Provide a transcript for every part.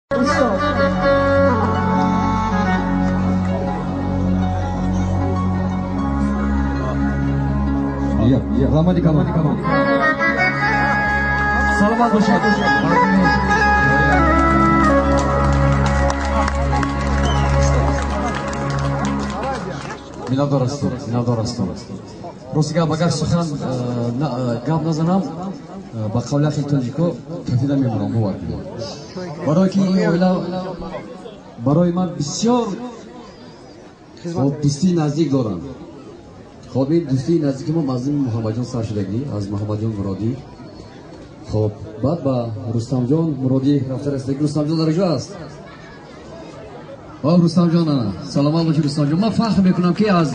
Iya, lama di kamar. Selamat bersama. Minador астам. Росига багар сухан гап назанам ба қавли хилтонико кафида мемонам бовард. Барои ки ин оила барои ман бисёр дӯстии наздик дорам. خب این دوستی نزدیک ما از محمد جان سرشدگی از محمد جان مرادی. خب بعد با رستم جان مرادی رفته رسیدگی. رستم جان در اینجا است. رستم جان نه سلام علیکم رستم جان. من فخر میکنم که از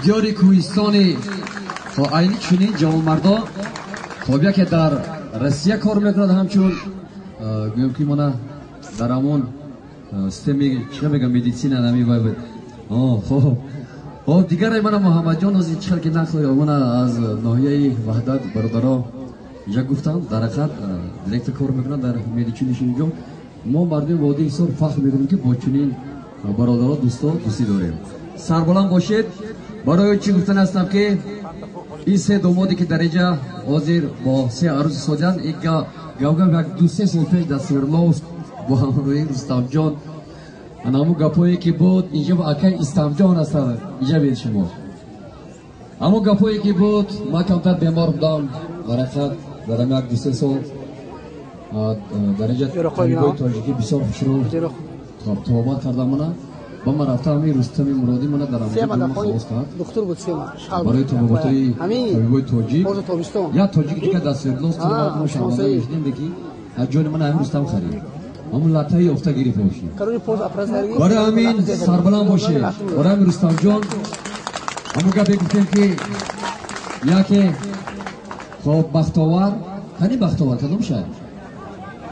دیار کوهستان خب عینی چنین جوانمردا خب یکی در روسیه کار میکنند همچون گویم که ما در همون سیستم چه میگم مدیسین نمیباید. خب دیگر من محمد جان از چهار که نخواهی من از ناحیه وحدت برادرها اینجا گفتم در حقیقت دیرکت کار میکنن در مدیچینش اینجا. ما مردم وادی حصار فخر میکنیم که با چنین برادرها دوستی داریم. سربلند باشید. برای چی گفتن هستم که این سه دامادی که در اینجا حاضر با سه عروس سادن یک گاوگم یک 2-3 سال پیش در سیرلاو با همراهی رستم جان همون گپایی که بود اینجا با اکای رستم جان هست اینجا بید شما. همون گپایی که بود ما کمتر بیمار بودم برکت در یک 2-3 سال در اینجا طبیبای تاجیکی بسیار خوشرو توابات کردم منه با من رفتم همین رستم مرادی منه در همونجا خواست کرد دکتر بود برای تواباتای طبیبای تاجیک یا تاجیکی که در سردلوس ما شمانده میشنیم بکی از جان من همین رستم خرید همون لطهی افته گیری پوشی برای همین سربلند باشه. برای همین رستم جان همون گفت گفتیم که یکی خب بختاور کنی بختاور کدوم شد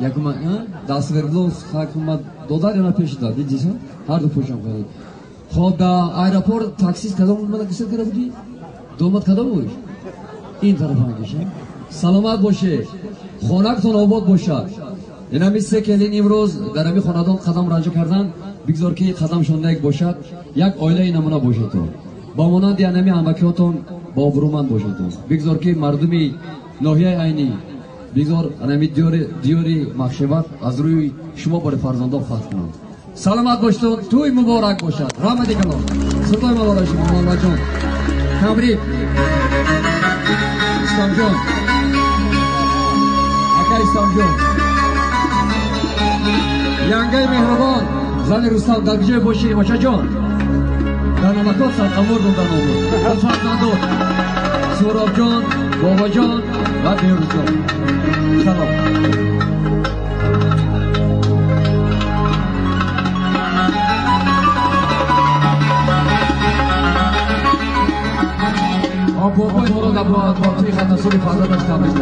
یکی من دستوردلوس حکومت دادر یا پیش داد دیدیشن هر دو پوشم کرد. خب در ایرپورت تاکسی کدوم من کسی کرده بودی دومت کدوم بود این طرف هنگیشه. سلامت باشه خانه‌تون آباد باشه. این همی سه کلین امروز در همی خاندان قدم رنجا کردن بگذار که قدم شونده یک باشد یک آیله نمونه باشد تو با مانند همی همکیاتون با برومند باشد تو بگذار که مردمی ناحیه عینی بگذار همی دیاری مخشبت از روی شما برای فرزندان فتح کنند. سلامت باشتون توی مبارک باشد. رحمتی کلام صدای ملالای شما محمد جان تبریک رستم جان اکا رستم جان ینگه مهربان زن رستم در گجه باشی باشه جان در نمکات سرقمور دوندن آمود فرزندان سوراب جان بابا جان و بیروز جان سلام. بابای مراد با توی خط نصوری فرزندش تبریک